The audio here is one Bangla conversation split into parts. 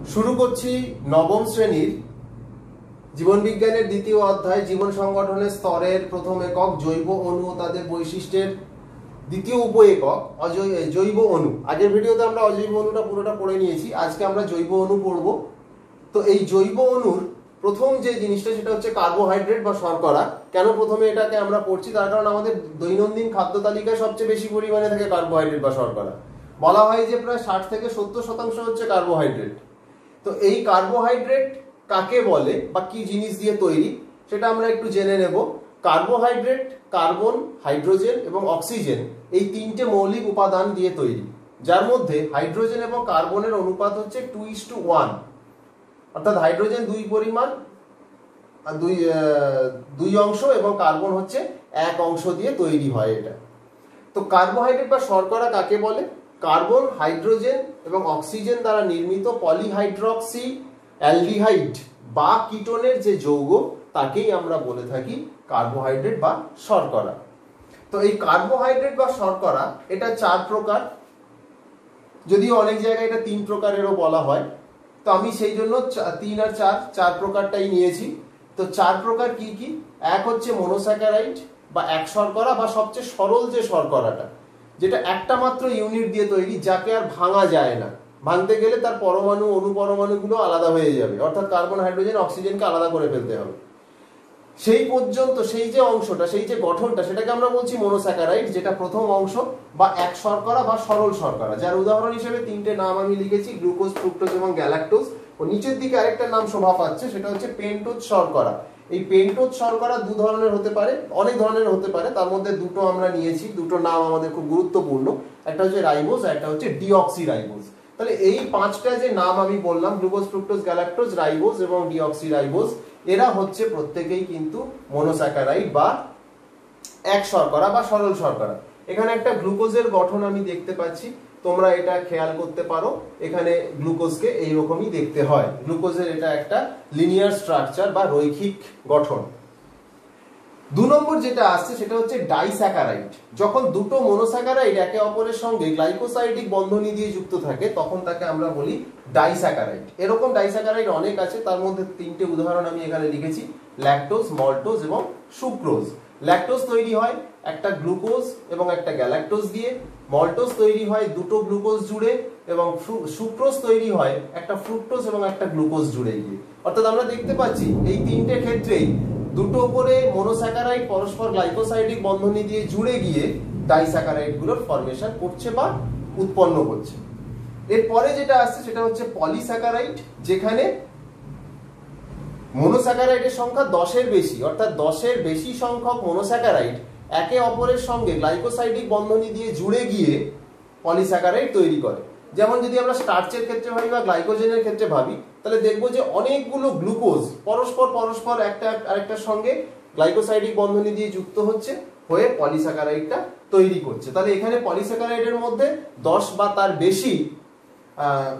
শুরু করছি নবম শ্রেণীর জীবনবিজ্ঞানের দ্বিতীয় অধ্যায় জীবন সংগঠনের স্তরের প্রথম একক জৈব অণু ও তাদের বৈশিষ্ট্যের দ্বিতীয় উপ একক জৈব অণু। আগের ভিডিওতে আমরা অজৈব অণুটা পুরোটা পড়ে নিয়েছি, আজকে আমরা জৈব অণু পড়ব। তো এই জৈব অণুর প্রথম যে জিনিসটা সেটা হচ্ছে কার্বোহাইড্রেট বা শর্করা। কেন প্রথমে এটাকে আমরা পড়ছি, তার কারণ আমাদের দৈনন্দিন খাদ্য তালিকায় সবচেয়ে বেশি পরিমাণে থাকে কার্বোহাইড্রেট বা শর্করা। বলা হয় যে প্রায় 60 থেকে 70% হচ্ছে কার্বোহাইড্রেট। তো এই কার্বোহাইড্রেট কাকে বলে বা কি জিনিস দিয়ে তৈরি সেটা আমরা একটু জেনে নেব। কার্বোহাইড্রেট কার্বন, হাইড্রোজেন এবং অক্সিজেন এই তিনটে মৌলিক উপাদান দিয়ে তৈরি, যার মধ্যে হাইড্রোজেন এবং কার্বনের অনুপাত হচ্ছে 2:1, অর্থাৎ হাইড্রোজেন 2 পরিমাণ, 2 অংশ এবং কার্বন হচ্ছে 1 অংশ দিয়ে তৈরি হয় এটা। তো কার্বোহাইড্রেট বা শর্করা কাকে বলে? কার্বন, হাইড্রোজেন এবং অক্সিজেন দ্বারা নির্মিত পলিহাইড্রক্সি অ্যালডিহাইড বা কিটোনের যে যৌগ তাকেই আমরা বলে থাকি কার্বোহাইড্রেট বা শর্করা। তো এই কার্বোহাইড্রেট বা শর্করা এটা 4 প্রকার, যদিও অনেক জায়গায় এটা 3 প্রকারেরও বলা হয়। তো আমি সেই জন্য 3 আর 4 প্রকারটাই নিয়েছি। তো 4 প্রকার কি কি? এক হচ্ছে মনোস্যাকারাইড বা এক শর্করা বা সবচেয়ে সরল যে শর্করাটা, যেটা একটা মাত্র ইউনিট দিয়ে তৈরি, যাকে আর ভাঙা যায় না। ভাঙতে গেলে তার পরমাণু অনুপরমাণুগুলো আলাদা হয়ে যাবে, অর্থাৎ কার্বন, হাইড্রোজেন, অক্সিজেনকে আলাদা করে ফেলতে হবে। সেই পর্যন্ত সেই যে অংশটা, সেই যে গঠনটা, সেটাকে আমরা বলছি মনোস্যাকারাইড, যেটা প্রথম অংশ বা এক শর্করা বা সরল শর্করা, যার উদাহরণ হিসেবে 3টে নাম আমি লিখেছি, গ্লুকোজ, ফ্রুক্টোজ এবং গ্যালাক্টোজ। ও নিচের দিকে আরেকটা নাম শোভা পাচ্ছে, সেটা হচ্ছে পেন্টোজ শর্করা। এই পেন্টোজ শর্করা 2 ধরনের হতে পারে, অনেক ধরনের হতে পারে, তার মধ্যে 2টো আমরা নিয়েছি। 2টো নাম আমাদের খুব গুরুত্বপূর্ণ, একটা হচ্ছে রাইবোজ আর একটা হচ্ছে ডিঅক্সিরাইবোজ। তাহলে এই 5টা যে নাম আমি বললাম, গ্লুকোজ, ফ্রুক্টোজ, গ্যালাক্টোজ, রাইবোজ এবং ডিঅক্সিরাইবোজ, এরা হচ্ছে প্রত্যেকেই কিন্তু মনোস্যাকারাইড বা এক শর্করা বা সরল শর্করা। এখানে একটা গ্লুকোজের গঠন আমি দেখতে পাচ্ছি, তোমরা এটা খেয়াল করতে পারো। এখানে গ্লুকোজকে এইরকমই দেখতে হয়। গ্লুকোজের এটা একটা লিনিয়ার স্ট্রাকচার বা রৈখিক গঠন। 2 নম্বর যেটা আসছে সেটা হচ্ছে ডাইস্যাকারাইড। যখন দুটো মনোস্যাকারাইড একে অপরের সঙ্গে গ্লাইকোসাইডিক বন্ধনী দিয়ে যুক্ত থাকে তখন তাকে আমরা বলি ডাইস্যাকারাইড। এরকম ডাইস্যাকারাইড অনেক আছে, তার মধ্যে 3টে উদাহরণ আমি এখানে লিখেছি, ল্যাকটোজ, মল্টোজ এবং সুক্রোজ। ল্যাকটোজ তৈরি হয় একটা গ্লুকোজ এবং একটা গ্যালাক্টোজ দিয়ে, মল্টোজ তৈরি হয় 2টো গ্লুকোজ জুড়ে, এবং সুক্রোজ তৈরি হয় একটা ফ্রুক্টোজ এবং একটা গ্লুকোজ জুড়ে গিয়ে। অর্থাৎ আমরা দেখতে পাচ্ছি এই 3টে ক্ষেত্রেই 2টো করে মনোস্যাকারাইড পরস্পর গ্লাইকোসাইডিক বন্ধনী দিয়ে জুড়ে গিয়ে ডাইস্যাকারাইড গুলোর ফরমেশন করছে বা উৎপন্ন করছে। এরপরে যেটা আসছে সেটা হচ্ছে পলিস্যাকারাইড, যেখানে মনোস্যাকারাইডের সংখ্যা 10-এর বেশি, অর্থাৎ 10-এর বেশি সংখ্যক মনোস্যাকারাইড একে অপরের সঙ্গে গ্লাইকোসাইডিক বন্ধনী দিয়ে জুড়ে গিয়ে পলিস্যাকারাইড তৈরি করে। যেমন যদি আমরা স্টার্চের ক্ষেত্রে ভাবি বা গ্লাইকোজেনের ক্ষেত্রে ভাবি, তাহলে দেখবো যে অনেকগুলো গ্লুকোজ পরস্পর একটা আরেকটার সঙ্গে গ্লাইকোসাইডিক বন্ধনী দিয়ে যুক্ত হচ্ছে, হয়ে পলিস্যাকারাইডটা তৈরি করছে। তাহলে এখানে পলিস্যাকারাইডের মধ্যে 10 বা তার বেশি,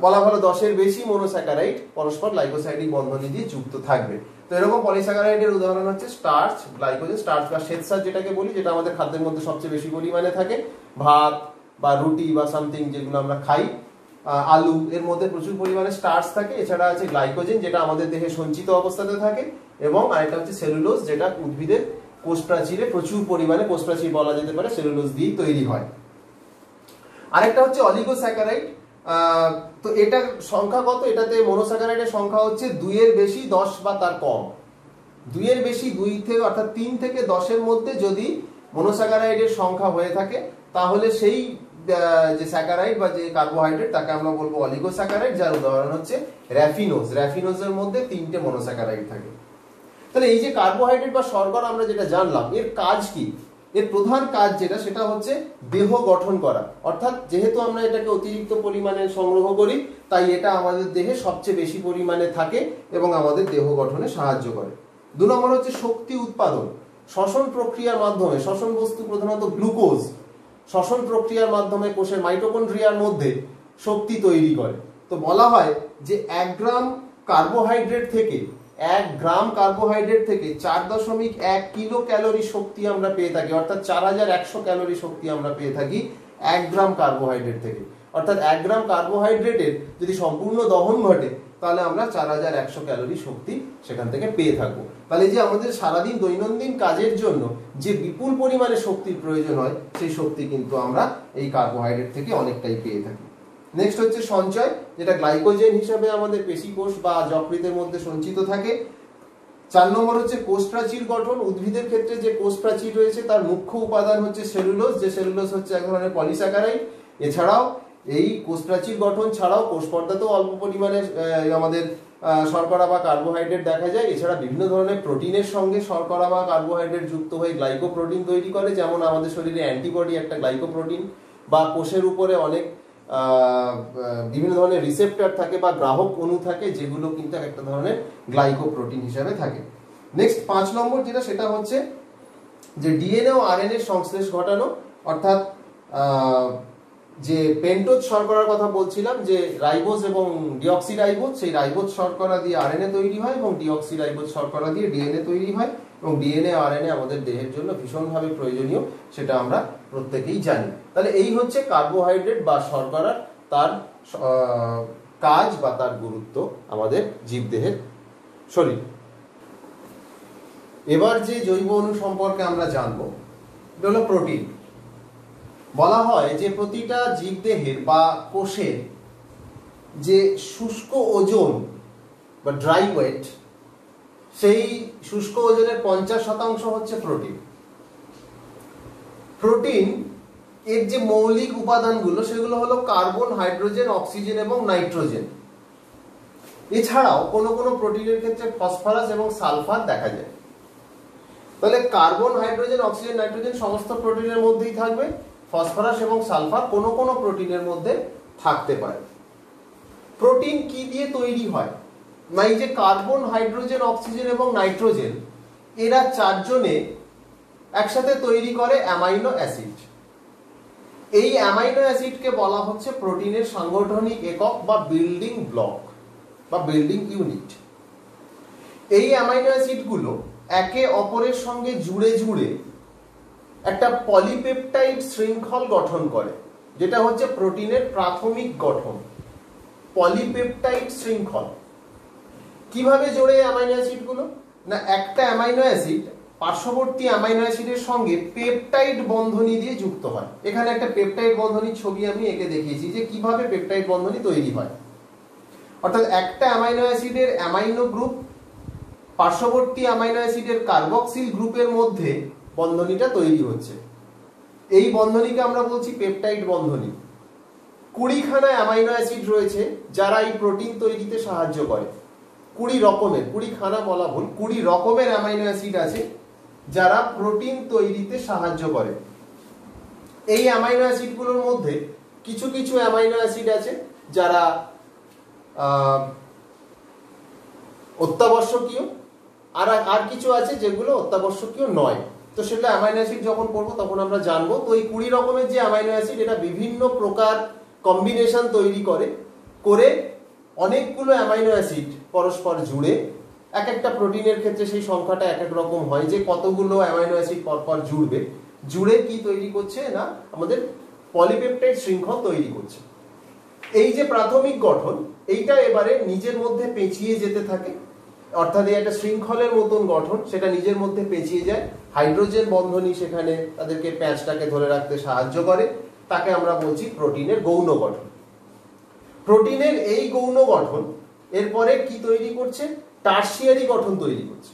বলা ভালো 10-এর বেশি মনোস্যাকারাইড পরস্পর গ্লাইকোসাইডিক বন্ধনী দিয়ে যুক্ত থাকবে। তো এরকম পলিস্যাকারাইডের উদাহরণ হচ্ছে স্টার্চ, গ্লাইকোজেন, স্টার্চ বা শ্বেতসার যেটাকে বলি, যেটা আমাদের খাদ্যের মধ্যে সবচেয়ে বেশি পরিমাণে থাকে, ভাত বা রুটি বা সামথিং যেগুলো আমরা খাই, আলু, এর মধ্যে প্রচুর পরিমাণে স্টার্চ থাকে। এছাড়া আছে গ্লাইকোজেন, যেটা আমাদের দেহে সঞ্চিত অবস্থাতে থাকে, এবং আরেকটা হচ্ছে সেলুলোজ, যেটা উদ্ভিদের কোষপ্রাচীরে প্রচুর পরিমাণে, কোষপ্রাচীর বলা যেতে পারে, সেলুলোজ দিয়ে তৈরি হয়। আরেকটা হচ্ছে অলিগোস্যাকারাইড। তো এটা সংখ্যা কত? এটাতে মনোস্যাকারাইডের সংখ্যা হচ্ছে 2-এর বেশি, 10 বা তার কম। 2-এর বেশি, 2 থেকে অর্থাৎ 3 থেকে 10-এর মধ্যে যদি মনোস্যাকারাইডের সংখ্যা হয়ে থাকে, তাহলে সেই যে স্যাকারাইড বা যে কার্বোহাইড্রেট তাকে আমরা বলবো অলিগোস্যাকারাইড, যার উদাহরণ হচ্ছে র্যাফিনোজ। র্যাফিনোজের মধ্যে 3টে মনোস্যাকারাইড থাকে। তাহলে এই যে কার্বোহাইড্রেট বা শর্করা আমরা যেটা জানলাম, এর কাজ কি? এর প্রধান কাজ যেটা, সেটা হচ্ছে দেহ গঠন করা। অর্থাৎ যেহেতু আমরা এটাকে অতিরিক্ত পরিমাণে সংগ্রহ করি, তাই এটা আমাদের দেহে সবচেয়ে বেশি পরিমাণে থাকে এবং আমাদের দেহ গঠনে সাহায্য করে। 2 নম্বর হচ্ছে শক্তি উৎপাদন। শ্বসন প্রক্রিয়ার মাধ্যমে, শ্বসন বস্তু প্রধানত গ্লুকোজ, শ্বসন প্রক্রিয়ার মাধ্যমে কোষের মাইটোকন্ড্রিয়ার মধ্যে শক্তি তৈরি করে। তো বলা হয় যে 1 গ্রাম কার্বোহাইড্রেট থেকে 4.1 কিলো ক্যালোরি শক্তি আমরা পেয়ে থাকি, অর্থাৎ 4100 ক্যালোরি শক্তি আমরা পেয়ে থাকি 1 গ্রাম কার্বোহাইড্রেট থেকে। অর্থাৎ 1 গ্রাম কার্বোহাইড্রেটের যদি সম্পূর্ণ দহন ঘটে, তাহলে আমরা 4100 ক্যালোরি শক্তি সেখান থেকে পেয়ে থাকবো। তাহলে যে আমাদের সারাদিন দৈনন্দিন কাজের জন্য যে বিপুল পরিমাণে শক্তির প্রয়োজন হয় সেই শক্তি কিন্তু আমরা এই কার্বোহাইড্রেট থেকে অনেকটাই পেয়ে থাকি। নেক্সট হচ্ছে সঞ্চয়, যেটা গ্লাইকোজেন হিসাবে আমাদের পেশিকোষ বা যকৃতের মধ্যে সঞ্চিত থাকে। 4 নম্বর হচ্ছে কোষ প্রাচীর গঠন। উদ্ভিদের ক্ষেত্রে যে কোষ প্রাচীর রয়েছে তার মুখ্য উপাদান হচ্ছে সেলুলোজ, যে সেলুলোজ হচ্ছে এক ধরনের পলিস্যাকারাইড। এছাড়াও এই কোষ প্রাচীর গঠন ছাড়াও কোষ পর্দাতেও অল্প পরিমাণে আমাদের শর্করা বা কার্বোহাইড্রেট দেখা যায়। এছাড়া বিভিন্ন ধরনের প্রোটিনের সঙ্গে শর্করা বা কার্বোহাইড্রেট যুক্ত হয়ে গ্লাইকোপ্রোটিন তৈরি করে, যেমন আমাদের শরীরে অ্যান্টিবডি একটা গ্লাইকোপ্রোটিন, বা কোষের উপরে অনেক বিভিন্ন ধরনের রিসেপ্টর থাকে বা গ্রাহক অণু থাকে যেগুলো কিন্তু একটা ধরনের গ্লাইকোপ্রোটিন হিসাবে থাকে। নেক্সট 5 নম্বর যেটা, সেটা হচ্ছে যে ডিএনএ ও আরএনএ সংশ্লেষ ঘটানো, অর্থাৎ যে পেন্টোজ শর্করার কথা বলছিলাম, যে রাইবোজ এবং ডিঅক্সিরাইবোজ, সেই রাইবোজ শর্করা দিয়ে আরএনএ তৈরি হয় এবং ডিঅক্সিরাইবোজ শর্করা দিয়ে ডিএনএ তৈরি হয়, এবং ডিএনএ আরএনএ আমাদের দেহের জন্য ভীষণভাবে প্রয়োজনীয়, সেটা আমরা প্রত্যেকেই জানি। তাহলে এই হচ্ছে কার্বোহাইড্রেট বা শর্করার তার কাজ বা তার গুরুত্ব আমাদের জীবদেহের শরীর। এবার যে জৈব অণু সম্পর্কে আমরা জানবো, এটা হলো প্রোটিন। বলা হয় যে প্রতিটা জীবদেহের বা কোষের যে শুষ্ক ওজন বা ড্রাই ওয়েট, সেই শুষ্ক ওজনের 50% হচ্ছে প্রোটিন। প্রোটিন এর যে মৌলিক উপাদানগুলো সেগুলো হলো কার্বন, হাইড্রোজেন, অক্সিজেন এবং নাইট্রোজেন। এছাড়াও কোনো কোনো প্রোটিনের ক্ষেত্রে ফসফরাস এবং সালফার দেখা যায়। তাহলে কার্বন, হাইড্রোজেন, অক্সিজেন, নাইট্রোজেন সমস্ত প্রোটিনের মধ্যেই থাকবে, ফসফরাস এবং সালফার কোনো কোনো প্রোটিনের মধ্যে থাকতে পারে। প্রোটিন কি দিয়ে তৈরি হয়? না, এই যে কার্বন, হাইড্রোজেন, অক্সিজেন এবং নাইট্রোজেন, এরা চারজনে একসাথে তৈরি করে অ্যামাইনো অ্যাসিড। এই অ্যামাইনো অ্যাসিডকে বলা হচ্ছে প্রোটিনের সাংগঠনিক একক বা বিল্ডিং ব্লক বা বিল্ডিং ইউনিট। এই অ্যামাইনো অ্যাসিডগুলো একে অপরের সঙ্গে জুড়ে জুড়ে একটা পলিপেপটাইড শৃঙ্খল গঠন করে, যেটা হচ্ছে প্রোটিনের প্রাথমিক গঠন, পলিপেপটাইড শৃঙ্খল। কিভাবে জোড়ে অ্যামাইনো অ্যাসিডগুলো? না, একটা অ্যামাইনো অ্যাসিড পার্শ্ববর্তী অ্যামাইনো অ্যাসিডের সঙ্গে পেপটাইড বন্ধনী দিয়ে যুক্ত হয়। এখানে একটা পেপটাইড বন্ধনীর ছবি আমি এঁকে দেখিয়েছি যে কিভাবে পেপটাইড বন্ধনী তৈরি হয়। অর্থাৎ একটা অ্যামাইনো অ্যাসিডের অ্যামাইনো গ্রুপ পার্শ্ববর্তী অ্যামাইনো অ্যাসিডের কার্বক্সিল গ্রুপের মধ্যে বন্ধনীটা তৈরি হচ্ছে। এই বন্ধনীকে আমরা বলছি পেপটাইড বন্ধনী। 20খানা অ্যামাইনো অ্যাসিড রয়েছে যারা এই প্রোটিন তৈরিতে সাহায্য করে। 20 রকমের, 20খানা বলা ভুল, 20 রকমের অ্যামাইনো অ্যাসিড আছে যারা প্রোটিন তৈরিতে সাহায্য করে। এই অ্যামাইনো অ্যাসিডগুলোর মধ্যে কিছু কিছু অ্যামাইনো অ্যাসিড আছে যারা অত্যাবশ্যকীয়, আর কিছু আছে যেগুলো অত্যাবশ্যকীয় নয়। তো সেগুলো অ্যামাইনো অ্যাসিড যখন পড়বো তখন আমরা জানবো। তো এই 20 রকমের যে অ্যামাইনো অ্যাসিড, এটা বিভিন্ন প্রকার কম্বিনেশন তৈরি করে অনেকগুলো অ্যামাইনো অ্যাসিড পরস্পর জুড়ে, এক একটা প্রোটিনের ক্ষেত্রে সেই সংখ্যাটা এক এক রকম হয় যে কতগুলো অ্যামাইনো অ্যাসিড পরপর জুড়ে কি তৈরি করছে? না, আমাদের পলিপেপটাইড শৃঙ্খল তৈরি করছে। এই যে প্রাথমিক গঠন, এইটা এবারে নিজের মধ্যে পেঁচিয়ে যেতে থাকে, অর্থাৎ এই একটা শৃঙ্খলের মতন গঠন, সেটা নিজের মধ্যে পেঁচিয়ে যায়। হাইড্রোজেন বন্ধনী সেখানে তাদেরকে প্যাঁচটাকে ধরে রাখতে সাহায্য করে, তাকে আমরা বলছি প্রোটিনের গৌণ গঠন। প্রোটিনের এই গৌণ গঠন এরপরে কি তৈরি করছে? টার্সিয়ারি গঠন তৈরি করছে,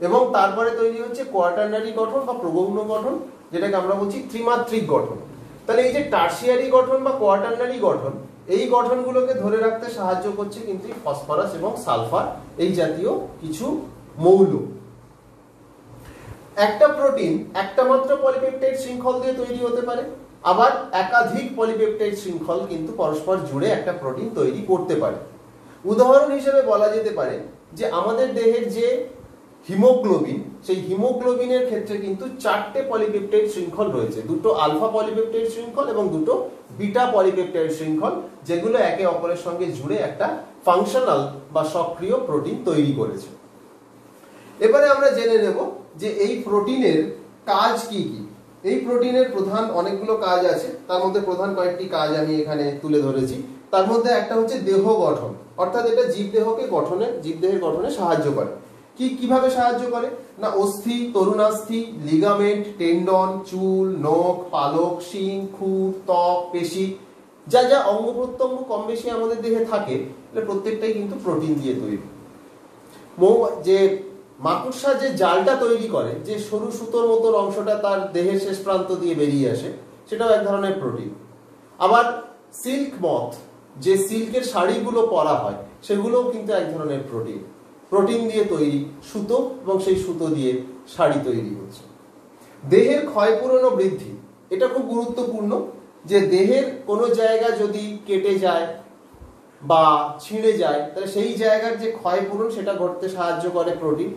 এবং তারপরে তৈরি হচ্ছে কোয়াটারনারি গঠন বা প্রগৌণ গঠন, যেটাকে আমরা বলছি ত্রিমাত্রিক গঠন। তাহলে এই যে টার্সিয়ারি গঠন বা কোয়াটারনারি গঠন, এই গঠনগুলোকে ধরে রাখতে সাহায্য করছে কিন্তু ফসফরাস এবং সালফার এই জাতীয় কিছু মৌল। একটা প্রোটিন একটা মাত্র পলিপেপটাইড শৃঙ্খল দিয়ে তৈরি হতে পারে, আবার একাধিক পলিপেপটাইড শৃঙ্খল কিন্তু পরস্পর জুড়ে একটা প্রোটিন তৈরি করতে পারে। উদাহরণ হিসেবে বলা যেতে পারে যে আমাদের দেহের যে হিমোগ্লোবিন, সেই হিমোগ্লোবিনের ক্ষেত্রে কিন্তু 4টে পলিপেপটাইড শৃঙ্খল রয়েছে, 2টো আলফা পলিপেপটাইড শৃঙ্খল এবং 2টো বিটা পলিপেপটাইড শৃঙ্খল, যেগুলো একে অপরের সঙ্গে জুড়ে একটা ফাংশনাল বা সক্রিয় প্রোটিন তৈরি করেছে। এবারে আমরা জেনে নেব যে এই প্রোটিনের কাজ কি কি। এই প্রোটিনের প্রধান অনেকগুলো কাজ আছে, তার মধ্যে প্রধান কয়েকটি কাজ আমি এখানে তুলে ধরেছি। তার মধ্যে একটা হচ্ছে দেহ গঠন, অর্থাৎ এটা জীবদেহের গঠনে সাহায্য করে। কিভাবে সাহায্য করে না, অস্থি, তরুণাস্থি, লিগামেন্ট, টেন্ডন, চুল, নখ, পালক, শিং, খুর, ত্বক, পেশি, যা যা অঙ্গ প্রত্যঙ্গ কম বেশি আমাদের দেহে থাকে, প্রত্যেকটাই কিন্তু প্রোটিন দিয়ে তৈরি। যে মাকড়সা যে জালটা তৈরি করে, যে সরু সুতোর মতো অংশটা তার দেহের শেষ প্রান্ত দিয়ে বেরিয়ে আসে, সেটাও এক ধরনের প্রোটিন। আবার সিল্ক মথ, যে সিল্কের শাড়িগুলো পরা হয়, সেগুলোও কিন্তু এক ধরনের প্রোটিন। প্রোটিন দিয়ে তৈরি সুতো, এবং সেই সুতো দিয়ে শাড়ি তৈরি হচ্ছে। দেহের ক্ষয়পূরণ ও বৃদ্ধি, এটা খুব গুরুত্বপূর্ণ, যে দেহের কোনো জায়গা যদি কেটে যায় বা ছিঁড়ে যায়, তাহলে সেই জায়গার যে ক্ষয়পূরণ সেটা ঘটতে সাহায্য করে প্রোটিন।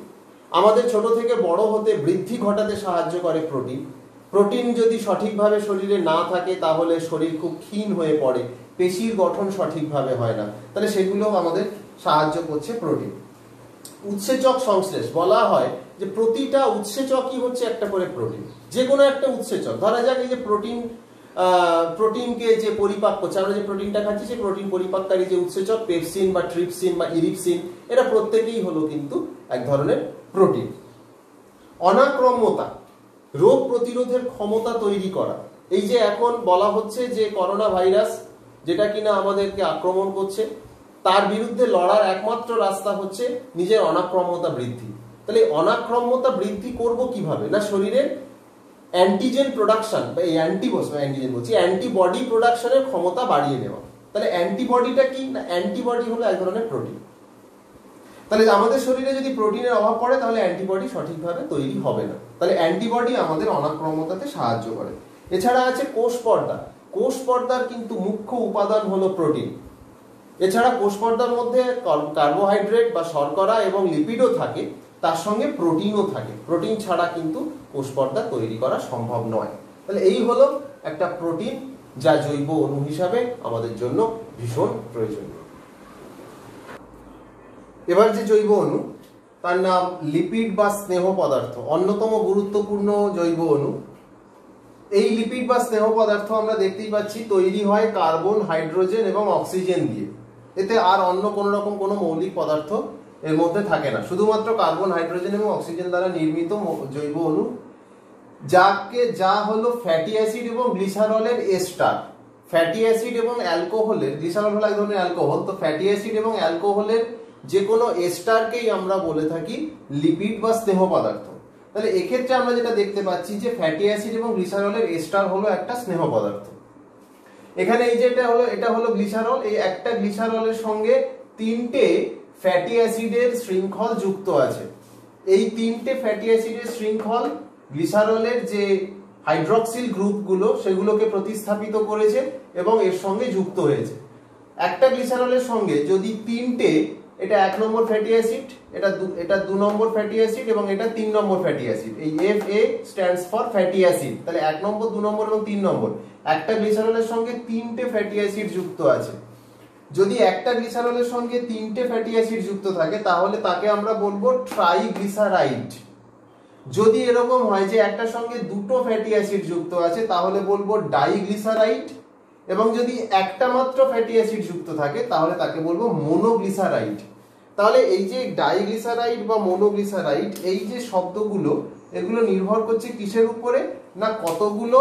আমাদের ছোট থেকে বড় হতে বৃদ্ধি ঘটাতে সাহায্য করে প্রোটিন। প্রোটিন যদি সঠিকভাবে শরীরে না থাকে, তাহলে শরীর খুব ক্ষীণ হয়ে পড়ে, পেশির গঠন সঠিকভাবে হয় না, তাহলে সেগুলো আমাদের সাহায্য করছে প্রোটিন। উৎসেচক সংশ্লেষ, বলা হয় যে প্রতিটা উৎসেচকই হচ্ছে একটা করে প্রোটিন। যে কোনো একটা উৎসেচক, ধরা যাক এই যে প্রোটিনকে যে পরিপাক করছে, আমরা যে প্রোটিনটা খাচ্ছি, সেই প্রোটিন পরিপাককারী যে উৎসেচক পেপসিন বা ট্রিপসিন বা ইরিপসিন, এরা প্রত্যেকেই হলো কিন্তু এক ধরনের প্রোটিন। অনাক্রম্যতা, রোগ প্রতিরোধের ক্ষমতা তৈরি করা। এই যে এখন বলা হচ্ছে যে করোনা ভাইরাস, যেটা কিনা আমাদেরকে আক্রমণ করছে, তার বিরুদ্ধে লড়ার একমাত্র রাস্তা হচ্ছে নিজের অনাক্রম্যতা বৃদ্ধি। তাহলে অনাক্রম্যতা বৃদ্ধি করব কিভাবে না, শরীরের অ্যান্টিজেন প্রোডাকশন বা অ্যান্টিবডি প্রোডাকশনের ক্ষমতা বাড়িয়ে নেওয়া। তাহলে অ্যান্টিবডিটা কি না, অ্যান্টিবডি হলো এক ধরনের প্রোটিন। তাহলে আমাদের শরীরে যদি প্রোটিনের অভাব পড়ে, তাহলে অ্যান্টিবডি সঠিকভাবে তৈরি হবে না। তাহলে অ্যান্টিবডি আমাদের অনাক্রম্যতাতে সাহায্য করে। এছাড়া আছে কোষ পর্দা। কোষ পর্দার কিন্তু মুখ্য উপাদান হলো প্রোটিন। এছাড়া কোষ পর্দার মধ্যে কার্বোহাইড্রেট বা শর্করা এবং লিপিডও থাকে, তার সঙ্গে প্রোটিনও থাকে। প্রোটিন ছাড়া কিন্তু কোষ পর্দা তৈরি করা সম্ভব নয়। তাহলে এই হলো একটা প্রোটিন, যা জৈব অণু হিসাবে আমাদের জন্য ভীষণ প্রয়োজনীয়। এবার যে জৈব অণু, তার নাম লিপিড বা স্নেহ পদার্থ, অন্যতম গুরুত্বপূর্ণ জৈব অণু। এই লিপিড বা স্নেহ পদার্থ আমরা দেখতেই পাচ্ছি তৈরি হয় কার্বন, হাইড্রোজেন এবং অক্সিজেন দিয়ে। এতে আর অন্য কোনো রকম কোনো মৌলিক পদার্থ এর মধ্যে থাকে না, শুধুমাত্র কার্বন, হাইড্রোজেন এবং অক্সিজেন দ্বারা নির্মিত জৈব অণু, যা হলো ফ্যাটি অ্যাসিড এবং গ্লিসারলের এস্টার। ফ্যাটি অ্যাসিড এবং অ্যালকোহলের, গ্লিসারল হলো এক ধরনের অ্যালকোহল, তো ফ্যাটি অ্যাসিড এবং অ্যালকোহলের যে কোনো এস্টারকেই আমরা বলে থাকি লিপিড বা স্নেহ পদার্থ। তাহলে এক্ষেত্রে আমরা যেটা দেখতে পাচ্ছি যে ফ্যাটি অ্যাসিড এবং গ্লিসারলের এস্টার হলো একটা স্নেহ পদার্থ। এখানে এই যে এটা হলো গ্লিসারল, এই একটা গ্লিসারলের সঙ্গে তিনটে ফ্যাটি অ্যাসিডের শৃঙ্খল যুক্ত আছে। এই তিনটে ফ্যাটি অ্যাসিডের শৃঙ্খল গ্লিসারলের যে হাইড্রক্সিল গ্রুপগুলো, সেগুলোকে প্রতিস্থাপিত করেছে এবং এর সঙ্গে যুক্ত হয়েছে। একটা গ্লিসারলের সঙ্গে যদি তিনটে, এটা 1 নম্বর ফ্যাটি অ্যাসিড, এটা 2 নম্বর ফ্যাটি অ্যাসিড এবং এটা 3 নম্বর ফ্যাটি অ্যাসিড, এই FA stands for fatty acid. তাহলে 1 নম্বর, 2 নম্বর এবং 3 নম্বর, একটা গ্লিসারলের সঙ্গে তিনটে ফ্যাটি অ্যাসিড যুক্ত আছে। যদি একটা গ্লিসারলের সঙ্গে তিনটে ফ্যাটি অ্যাসিড যুক্ত থাকে, তাহলে তাকে আমরা বলবো ট্রাইগ্লিসারাইড। যদি এরকম হয় যে একটার সঙ্গে দুটো ফ্যাটি অ্যাসিড যুক্ত আছে, তাহলে বলবো ডাইগ্লিসারাইড। এবং যদি একটা মাত্র ফ্যাটি অ্যাসিড যুক্ত থাকে, তাহলে তাকে বলবো মোনোগ্লিসারাইড। তাহলে এই যে ডাইগ্লিসারাইড বা মোনোগ্লিসারাইড, এই যে শব্দগুলো, এগুলো নির্ভর করছে কিসের উপরে না, কতগুলো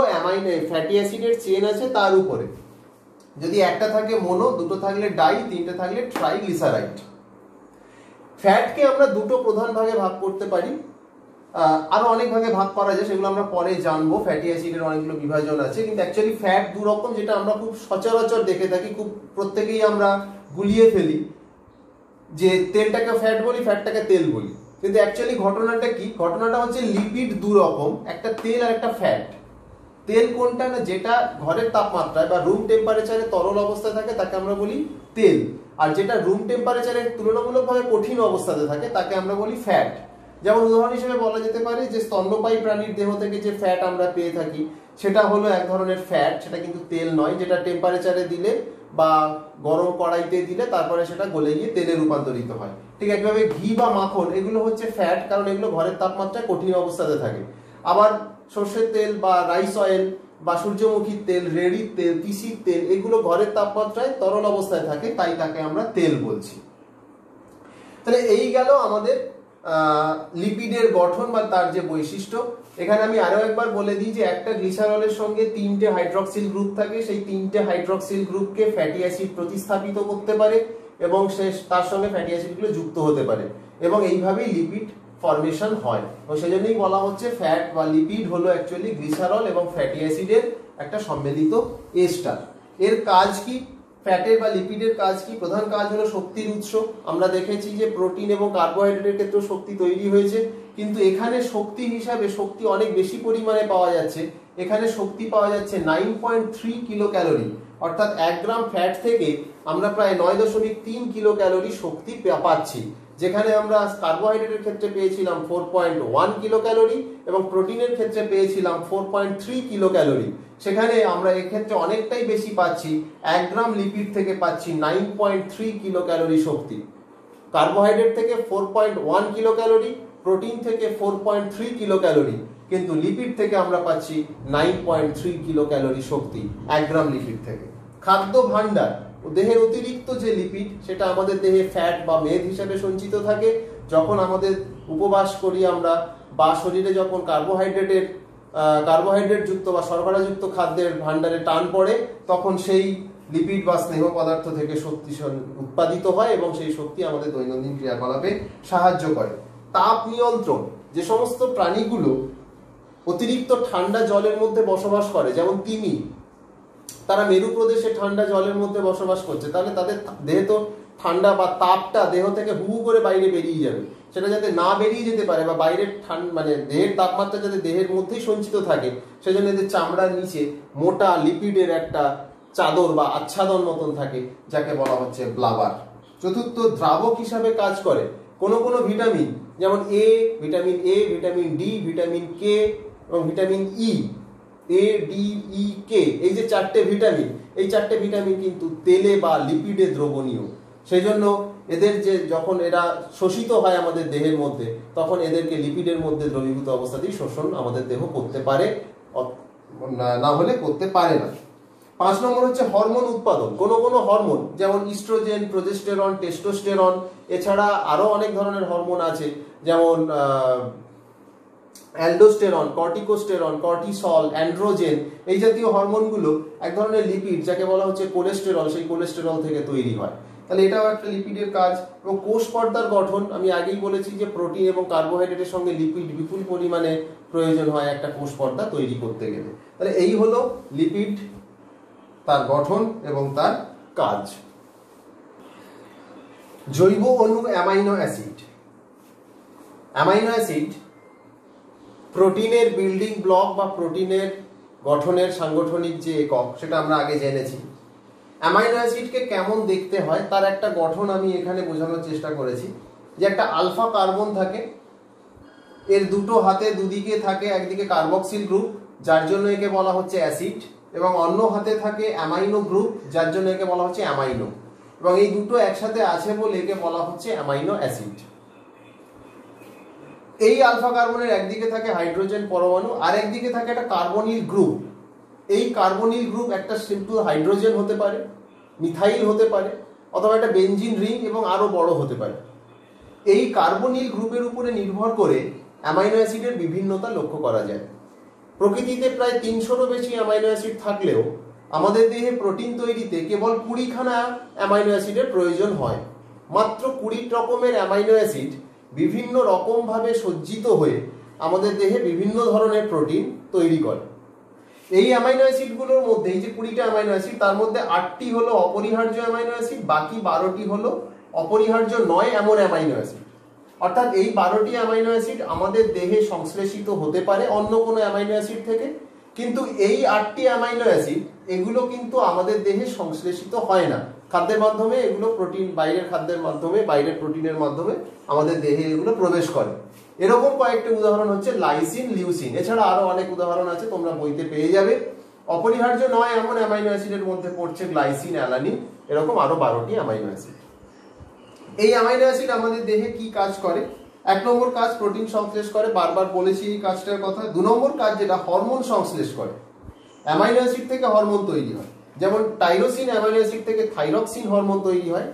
ফ্যাটি অ্যাসিডের চেন আছে তার উপরে। যদি একটা থাকে মোনো, দুটো থাকলে ডাই, তিনটে থাকলে ট্রাইগ্লিসারাইড। ফ্যাটকে আমরা দুটো প্রধান ভাগে ভাগ করতে পারি, আরো অনেক ভাগে ভাগ করা যায়, সেগুলো আমরা পরে জানবো। ফ্যাটি অ্যাসিডের অনেকগুলো বিভাজন আছে, কিন্তু অ্যাকচুয়ালি ফ্যাট দু রকম, যেটা আমরা খুব সচরাচর দেখে থাকি, খুব প্রত্যেকেই আমরা গুলিয়ে ফেলি যে তেলটাকে ফ্যাট বলি, ফ্যাটটাকে তেল বলি। কিন্তু অ্যাকচুয়ালি ঘটনাটা কি, ঘটনাটা হচ্ছে লিপিড দু রকম, একটা তেল আর একটা ফ্যাট। তেল কোনটা না, যেটা ঘরের তাপমাত্রায় বা রুম টেম্পারেচারে তরল অবস্থায় থাকে, তাকে আমরা বলি তেল। আর যেটা রুম টেম্পারেচারে তুলনামূলকভাবে কঠিন অবস্থাতে থাকে, তাকে আমরা বলি ফ্যাট। যেমন উদাহরণ হিসেবে বলা যেতে পারে যে স্তন্যপায়ী প্রাণীর দেহ থেকে যে ফ্যাট আমরা পেয়ে থাকি, সেটা হলো এক ধরনের ফ্যাট, সেটা কিন্তু তেল নয়, যেটা টেম্পারেচারে দিলে বা গরম কড়াইতে দিলে তারপরে সেটা গলে গিয়ে তেলে রূপান্তরিত হয়। ঠিক একইভাবে ঘি বা মাখন, এগুলো হচ্ছে ফ্যাট, কারণ এগুলো ঘরের তাপমাত্রায় কঠিন অবস্থাতে থাকে। আবার সর্ষের তেল বা রাইস অয়েল, বা সূর্যমুখীর তেল, রেড়ির তেল, তিসির তেল, এগুলো ঘরের তাপমাত্রায় তরল অবস্থায় থাকে, তাই তাকে আমরা তেল বলছি। তাহলে এই গেল আমাদের লিপিডের গঠন বা তার যে বৈশিষ্ট্য। এখানে আমি আরো একবার বলে দিই যে একটা গ্লিসারলের সঙ্গে 3টে হাইড্রক্সিল গ্রুপ থাকে, সেই 3টে হাইড্রক্সিল গ্রুপকে ফ্যাটি অ্যাসিড প্রতিস্থাপিত করতে পারে এবং তার সঙ্গে ফ্যাটি অ্যাসিডগুলো যুক্ত হতে পারে, এবং এইভাবেই লিপিড ফর্মেশন হয়। এবং সেজন্যই বলা হচ্ছে ফ্যাট বা লিপিড হলো অ্যাকচুয়ালি গ্লিসারল এবং ফ্যাটি অ্যাসিডের একটা সম্মিলিত এস্টার। এর কাজ কি? ফ্যাটের বা লিপিডের কাজ কি? প্রধান কাজ হলো শক্তির উৎস। আমরা দেখেছি যে প্রোটিন এবং কার্বোহাইড্রেটের ক্ষেত্রেও শক্তি তৈরি হয়েছে, কিন্তু এখানে শক্তি হিসাবে শক্তি অনেক বেশি পরিমাণে পাওয়া যাচ্ছে। এখানে শক্তি পাওয়া যাচ্ছে 9.3 কিলো ক্যালোরি, অর্থাৎ 1 গ্রাম ফ্যাট থেকে আমরা প্রায় 9.3 কিলো ক্যালোরি শক্তি পাচ্ছি, যেখানে আমরা কার্বোহাইড্রেটের ক্ষেত্রে পেয়েছিলাম 4.1 কিলো ক্যালোরি এবং প্রোটিনের ক্ষেত্রে পেয়েছিলাম 4.3 কিলো ক্যালোরি। সেখানে আমরা এক্ষেত্রে অনেকটাই বেশি পাচ্ছি, 1 গ্রাম লিপিড থেকে পাচ্ছি 9.3 কিলো ক্যালোরি শক্তি। কার্বোহাইড্রেট থেকে 4.1 কিলো ক্যালোরি, প্রোটিন থেকে 4.3 কিলো ক্যালোরি, কিন্তু লিপিড থেকে আমরা পাচ্ছি 9.3 কিলো ক্যালোরি শক্তি 1 গ্রাম লিপিড থেকে। খাদ্য ভাণ্ডার, দেহের অতিরিক্ত যে লিপিড সেটা আমাদের দেহে ফ্যাট বা মেদ হিসাবে সঞ্চিত থাকে। যখন আমাদের উপবাস করি আমরা বা শরীরে যখন কার্বোহাইড্রেট যুক্ত বা শর্করাযুক্ত খাদ্যের ভাণ্ডারে টান পড়ে, তখন সেই লিপিড বা স্নেহ পদার্থ থেকে শক্তি উৎপাদিত হয় এবং সেই শক্তি আমাদের দৈনন্দিন ক্রিয়াকলাপে সাহায্য করে। তাপ নিয়ন্ত্রণ, যে সমস্ত প্রাণীগুলো অতিরিক্ত ঠান্ডা জলের মধ্যে বসবাস করে, যেমন তিমি, তারা মেরু প্রদেশে ঠান্ডা জলের মধ্যে বসবাস করছে, তাহলে তাদের দেহে তো ঠান্ডা বা তাপটা দেহ থেকে হু করে বাইরে বেরিয়ে যাবে। সেটা যাতে না বেরিয়ে যেতে পারে বা বাইরের মানে দেহের তাপমাত্রা যাতে দেহের মধ্যেই সঞ্চিত থাকে, সেজন্য এদের চামড়ার নিচে মোটা লিপিডের একটা চাদর বা আচ্ছাদন মতন থাকে, যাকে বলা হচ্ছে ব্লাবার। চতুর্থ, দ্রাবক হিসাবে কাজ করে কোনো কোনো ভিটামিন, যেমন vitamin A, vitamin D, vitamin K এবং ভিটামিন ই। এ, ডি, ই, কে, এই যে 4টে ভিটামিন, এই 4টে ভিটামিন কিন্তু তেলে বা লিপিডে দ্রবণীয়। সেই জন্য এদের যে যখন এরা শোষিত হয় আমাদের দেহের মধ্যে, তখন এদেরকে লিপিডের মধ্যে দ্রবীভূত অবস্থাতেই শোষণ আমাদের দেহ করতে পারে, না হলে করতে পারে না। 5 নম্বর হচ্ছে হরমোন উৎপাদন। কোনো কোনো হরমোন, যেমন ইস্ট্রোজেন, প্রোজেস্টেরন, টেস্টোস্টেরন, এছাড়া আরো অনেক ধরনের হরমোন আছে, যেমন অ্যালডোস্টেরন, কর্টিকোস্টেরন, কর্টিসল, অ্যান্ড্রোজেন, এই জাতীয় হরমোনগুলো এক ধরনের লিপিড, যাকে বলা হচ্ছে কোলেস্টেরল, সেই কোলেস্টেরল থেকে তৈরি হয়। তাহলে এটাও একটা লিপিডের কাজ। এবং কোষ পর্দার গঠন, আমি আগেই বলেছি যে প্রোটিন এবং কার্বোহাইড্রেটের সঙ্গে লিপিড বিপুল পরিমাণে প্রয়োজন হয় একটা কোষ পর্দা তৈরি করতে গেলে। তাহলে এই হলো লিপিড, তার গঠন এবং তার কাজ। জৈব অণু অ্যামাইনো অ্যাসিড। অ্যামাইনো অ্যাসিড প্রোটিনের বিল্ডিং ব্লক বা প্রোটিনের গঠনের সাংগঠনিক যে একক, সেটা আমরা আগে জেনেছি। অ্যামাইনো অ্যাসিডকে কেমন দেখতে হয় তার একটা গঠন আমি এখানে বোঝানোর চেষ্টা করেছি, যে একটা আলফা কার্বন থাকে, এর দুটো হাতে দুদিকে থাকে একদিকে কার্বক্সিল গ্রুপ, যার জন্য একে বলা হচ্ছে অ্যাসিড, এবং অন্য হাতে থাকে অ্যামাইনো গ্রুপ, যার জন্য একে বলা হচ্ছে অ্যামাইনো, এবং এই দুটো একসাথে আছে বলে একে বলা হচ্ছে অ্যামাইনো অ্যাসিড। এই আলফা কার্বনের একদিকে থাকে হাইড্রোজেন পরমাণু, আর একদিকে থাকে একটা কার্বনিল গ্রুপ। এই কার্বনিল গ্রুপ একটা সিম্পল হাইড্রোজেন হতে পারে, মিথাইল হতে পারে, অথবা একটা বেনজিন রিং এবং আরো বড় হতে পারে। এই কার্বনিল গ্রুপের উপরে নির্ভর করে অ্যামাইনো অ্যাসিডের বিভিন্নতা লক্ষ্য করা যায়। প্রকৃতিতে প্রায় 300-রও বেশি অ্যামাইনো অ্যাসিড থাকলেও আমাদের দেহে প্রোটিন তৈরিতে কেবল 20খানা অ্যামাইনো অ্যাসিডের প্রয়োজন হয়। মাত্র 20 রকমের অ্যামাইনো অ্যাসিড বিভিন্ন রকম ভাবে সজ্জিত হয়ে আমাদের দেহে বিভিন্ন ধরনের প্রোটিন তৈরি করে। এই অ্যামাইনো অ্যাসিডগুলোর মধ্যে, এই যে 20টা অ্যামাইনো অ্যাসিড, তার মধ্যে 8টি হলো অপরিহার্য অ্যামাইনো অ্যাসিড, বাকি 12টি হলো অপরিহার্য নয় এমন অ্যামাইনো অ্যাসিড। অর্থাৎ এই 12টি অ্যামাইনো অ্যাসিড আমাদের দেহে সংশ্লেষিত হতে পারে অন্য কোনো অ্যামাইনো অ্যাসিড থেকে, কিন্তু এই 8টি অ্যামাইনো অ্যাসিড এগুলো কিন্তু আমাদের দেহে সংশ্লেষিত হয় না। খাদ্যের মাধ্যমে এগুলো প্রোটিন, বাইরের খাদ্যের মাধ্যমে, বাইরের প্রোটিনের মাধ্যমে আমাদের দেহে এগুলো প্রবেশ করে। এরকম কয়েকটি উদাহরণ হচ্ছে লাইসিন, লিউসিন, এছাড়া আরো অনেক উদাহরণ আছে, তোমরা বইতে পেয়ে যাবে। অপরিহার্য নয় এমন অ্যামাইনো অ্যাসিডের মধ্যে পড়ছে গ্লাইসিন, অ্যালানিন, এরকম আরো 12টি অ্যামাইনো অ্যাসিড। এই অ্যামাইনো অ্যাসিড আমাদের দেহে কি কাজ করে? 1 নম্বর কাজ প্রোটিন সংশ্লেষ করে, বারবার বলেছি এই কাজটার কথা। 2 নম্বর কাজ যেটা হরমোন সংশ্লেষ করে। অ্যামাইনো অ্যাসিড থেকে হরমোন তৈরি হয়, যেমন টাইরোসিন অ্যামাইনো অ্যাসিড থেকে থাইরক্সিন হরমোন তৈরি হয়,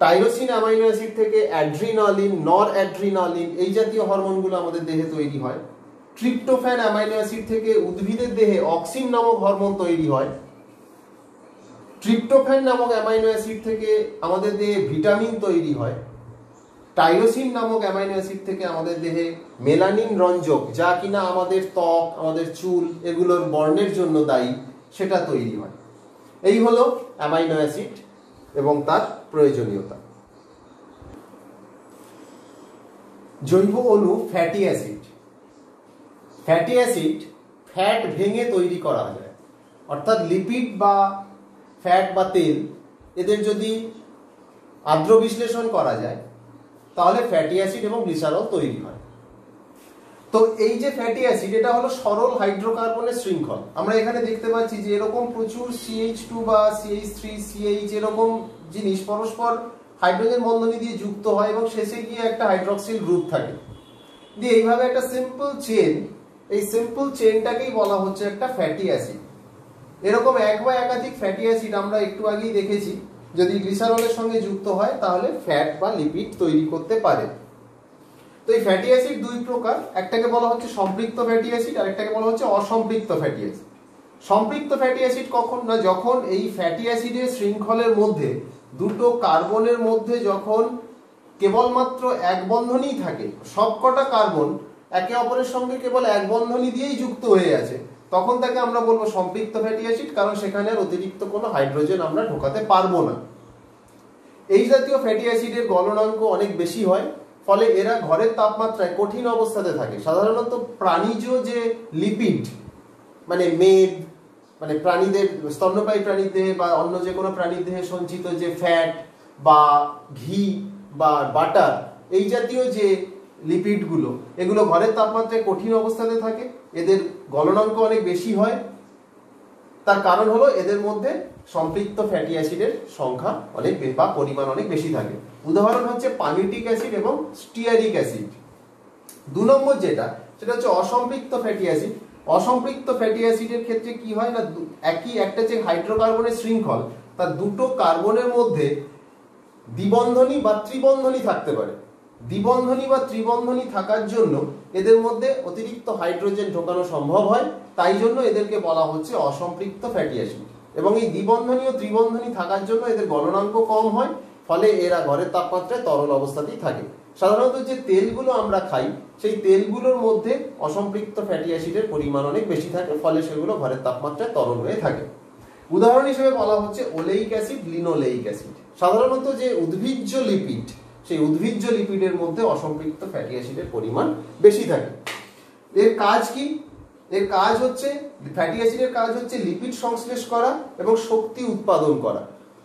টাইরোসিন অ্যামাইনো অ্যাসিড থেকে অ্যাড্রিনালিন, নর অ্যাড্রিনালিন এই জাতীয় হরমোনগুলো আমাদের দেহে তৈরি হয়, ট্রিপ্টোফ্যান অ্যামাইনো অ্যাসিড থেকে উদ্ভিদের দেহে অক্সিন নামক হরমোন তৈরি হয়, ট্রিপ্টোফ্যান নামক অ্যামাইনো অ্যাসিড থেকে আমাদের দেহে ভিটামিন তৈরি হয়, টাইরোসিন নামক অ্যামাইনো অ্যাসিড থেকে আমাদের দেহে মেলানিন রঞ্জক, যা কিনা আমাদের ত্বক, আমাদের চুল এগুলোর বর্ণের জন্য দায়ী, সেটা তৈরি হয়। এই হলো অ্যামাইনো অ্যাসিড এবং তার প্রয়োজনীয়তা। জৈব অণু fatty acid. Fatty acid fat ভেঙে তৈরি করা যায়, অর্থাৎ লিপিড বা ফ্যাট বা তেল এদের যদি আদ্র বিশ্লেষণ করা যায় তাহলে ফ্যাটি অ্যাসিড এবং গ্লিসারল তৈরি হয়। তো এই যে ফ্যাটি অ্যাসিড, এটা হলো সরল হাইড্রোকার্বনের শৃঙ্খল। আমরা এখানে দেখতে পাচ্ছি যে এরকম প্রচুর CH2 বা CH3 CH এরকম জিনিস পরস্পর হাইড্রোজেন বন্ধনী দিয়ে যুক্ত হয় এবং শেষে গিয়ে একটা হাইড্রক্সিল গ্রুপ থাকে, দিয়ে এইভাবে একটা সিম্পল চেন, এই সিম্পল চেনটাকেই বলা হচ্ছে একটা ফ্যাটি অ্যাসিড। এরকম এক বা একাধিক ফ্যাটি অ্যাসিড আমরা একটু আগেই দেখেছি যদি গ্লিসারলের সঙ্গে যুক্ত হয় তাহলে ফ্যাট বা লিপিড তৈরি করতে পারে। তো এই ফ্যাটি অ্যাসিড দুই প্রকার, একটাকে বলা হচ্ছে সম্পৃক্ত ফ্যাটি অ্যাসিড আর একটাকে বলা হচ্ছে অসম্পৃক্ত ফ্যাটি অ্যাসিড। সম্পৃক্ত ফ্যাটি অ্যাসিড কখন না, যখন এই ফ্যাটি অ্যাসিডের শৃঙ্খলের মধ্যে দুটো কার্বনের মধ্যে যখন কেবলমাত্র এক বন্ধনই থাকে, সবকটা কার্বন একে অপরের সঙ্গে কেবল এক বন্ধনী দিয়েই যুক্ত হয়ে আছে, তখন তাকে আমরা বলবো সম্পৃক্ত ফ্যাটি অ্যাসিড, কারণ সেখানে আর অতিরিক্ত কোনো হাইড্রোজেন আমরা ঢোকাতে পারবো না। এই জাতীয় ফ্যাটি অ্যাসিডের গলনাঙ্ক অনেক বেশি হয়, ফলে এরা ঘরের তাপমাত্রায় কঠিন অবস্থাতে থাকে। সাধারণত প্রাণীজ যে লিপিড মানে মেদ, মানে প্রাণীদের স্তন্যপায়ী প্রাণীর বা অন্য যে কোনো প্রাণীর দেহে সঞ্চিত যে ফ্যাট বা ঘি বা বাটার, এই জাতীয় যে লিপিডগুলো, এগুলো ঘরের তাপমাত্রায় কঠিন অবস্থাতে থাকে, এদের গলনাঙ্ক অনেক বেশি হয়। তার কারণ হলো এদের মধ্যে সম্পৃক্ত ফ্যাটি অ্যাসিডের সংখ্যা অনেক বা পরিমাণ অনেক বেশি থাকে। উদাহরণ হচ্ছে পামিউটিক অ্যাসিড এবং স্টিয়ারিক অ্যাসিড। 2 নম্বর যেটা, সেটা হচ্ছে অসম্পৃক্ত ফ্যাটি অ্যাসিড। অসম্পৃক্ত ফ্যাটি অ্যাসিডের ক্ষেত্রে কি হয় না, একটা যে হাইড্রোকার্বনের শৃঙ্খল, তার দুটো কার্বনের মধ্যে দ্বিবন্ধনী বা ত্রিবন্ধনী থাকতে পারে। দ্বিবন্ধনী বা ত্রিবন্ধনী থাকার জন্য এদের মধ্যে অতিরিক্ত হাইড্রোজেন ঢোকানো সম্ভব হয়, তাই জন্য এদেরকে বলা হচ্ছে অসম্পৃক্ত ফ্যাটি অ্যাসিড। এবং এই দ্বিবন্ধনী ও ত্রিবন্ধনী থাকার জন্য এদের গলনাঙ্ক কম হয়, ফলে এরা ঘরের তাপমাত্রায় তরল অবস্থাতেই থাকে। সাধারণত যে তেলগুলো আমরা খাই, সেই তেলগুলোর মধ্যে অসম্পৃক্ত ফ্যাটি অ্যাসিডের পরিমাণ অনেক বেশি থাকে, ফলে সেগুলো ঘরের তাপমাত্রায় তরল হয়ে থাকে। উদাহরণ হিসেবে বলা হচ্ছে ওলেইক অ্যাসিড, লিনোলেইক অ্যাসিড। সাধারণত যে উদ্ভিজ্জ লিপিড, সেই উদ্ভিজ্জ লিপিডের মধ্যে অসম্পৃক্ত ফ্যাটি অ্যাসিডের পরিমাণ বেশি থাকে। এর কাজ কি? এর কাজ হচ্ছে, ফ্যাটি অ্যাসিডের কাজ হচ্ছে লিপিড সংশ্লেষ করা এবং শক্তি উৎপাদন করা।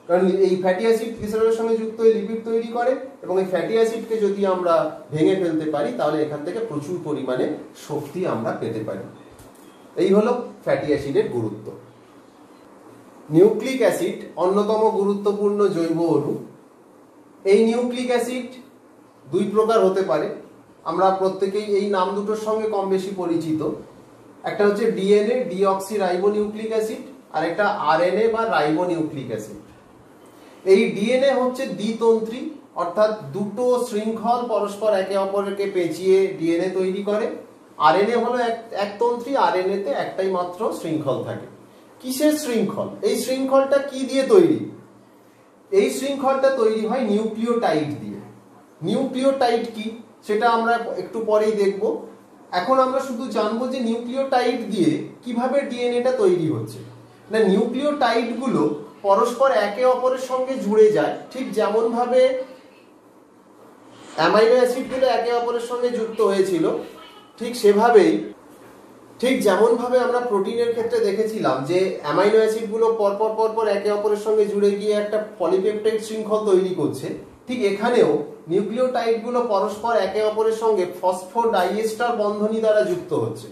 কারণ এই ফ্যাটি অ্যাসিড গ্লিসারলের সঙ্গে যুক্ত হয়ে লিপিড তৈরি করে, এবং এই ফ্যাটি অ্যাসিডকে যদি আমরা ভেঙে ফেলতে পারি তাহলে এখান থেকে প্রচুর পরিমাণে শক্তি আমরা পেতে পারি। এই হলো ফ্যাটি অ্যাসিডের গুরুত্ব। নিউক্লিক অ্যাসিড অন্যতম গুরুত্বপূর্ণ জৈব অণু। এই নিউক্লিক অ্যাসিড দুই প্রকার হতে পারে, আমরা প্রত্যেকেই এই নাম দুটোর সঙ্গে কম বেশি পরিচিত। একটা হচ্ছে DNA, deoxy ribo nucleic acid, আর একটা আরএনএ বা রাইবো নিউক্লিক অ্যাসিড। এই ডিএনএ হচ্ছে দ্বিতন্ত্রী, অর্থাৎ দুটো শৃঙ্খল পরস্পর একে অপরকে পেঁচিয়ে ডিএনএ তৈরি করে। আরএনএ হলো একতন্ত্রী, আরএনএ তে একটাই মাত্র শৃঙ্খল থাকে। কিসের শৃঙ্খল? এই শৃঙ্খলটা কি দিয়ে তৈরি? এই শৃঙ্খলটা তৈরি হয় নিউক্লিওটাইড দিয়ে। নিউক্লিওটাইড কি সেটা আমরা একটু পরেই দেখব। এখন আমরা শুধু জানবো যে নিউক্লিওটাইড দিয়ে কিভাবে ডিএনএটা তৈরি হচ্ছে। না, নিউক্লিওটাইড গুলো পরস্পর একে অপরের সঙ্গে জুড়ে যায়, ঠিক যেমন ভাবে অ্যামাইনো অ্যাসিড গুলো একে অপরের সঙ্গে যুক্ত হয়েছিল, ঠিক সেভাবেই, ঠিক যেমন ভাবে আমরা প্রোটিনের ক্ষেত্রে দেখেছিলাম যে অ্যামাইনো অ্যাসিড গুলো পরপর একে অপরের সঙ্গে জুড়ে গিয়ে একটা পলিপেপটাইড শৃঙ্খল তৈরি করছে, ঠিক এখানেও নিউক্লিওটাইড গুলো পরস্পর একে অপরের সঙ্গে ফসফোডাইএস্টার বন্ধনী দ্বারা যুক্ত হচ্ছে।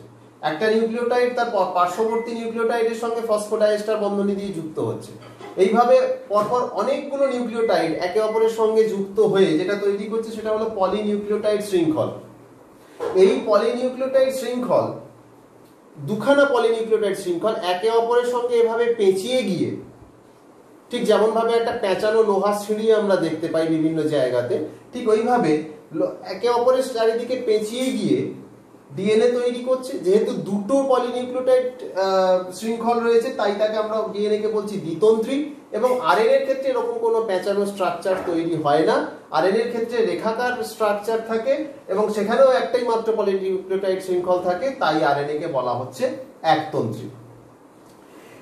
একটা নিউক্লিওটাইড তার পার্শ্ববর্তী নিউক্লিওটাইডের সঙ্গে ফসফোডাইএস্টার বন্ধনী দিয়ে যুক্ত হচ্ছে। এইভাবে পরপর অনেকগুলো নিউক্লিওটাইড একে অপরের সঙ্গে যুক্ত হয়ে যেটা তৈরি করছে সেটা হলো পলিনিউক্লিওটাইড শৃঙ্খল। এই পলিনিউক্লিওটাইড শৃঙ্খল দুখানা পলিনিউক্লিওটাইড শৃঙ্খল একে অপরের সঙ্গে এভাবে পেঁচিয়ে গিয়ে, ঠিক যেমন ভাবে একটা পেঁচানো লোহার সিঁড়ি আমরা দেখতে পাই বিভিন্ন জায়গাতে, ঠিক ওইভাবে একে অপরের চারিদিকে পেঁচিয়ে গিয়ে ডিএনএ তৈরি করছে। যেহেতু দুটো পলিনিউক্লিওটাইড শৃঙ্খল রয়েছে তাই তাকে আমরা ডিএনএ কে বলছি দ্বিতন্ত্রী। এবং আরএনএ এর ক্ষেত্রে এরকম কোনো পেঁচানো স্ট্রাকচার তৈরি হয় না, আরএনএ এর ক্ষেত্রে রেখাকার স্ট্রাকচার থাকে এবং সেখানেও একটাই মাত্র পলিনিউক্লিওটাইড শৃঙ্খল থাকে, তাই আরএনএ কে বলা হচ্ছে একতন্ত্রী।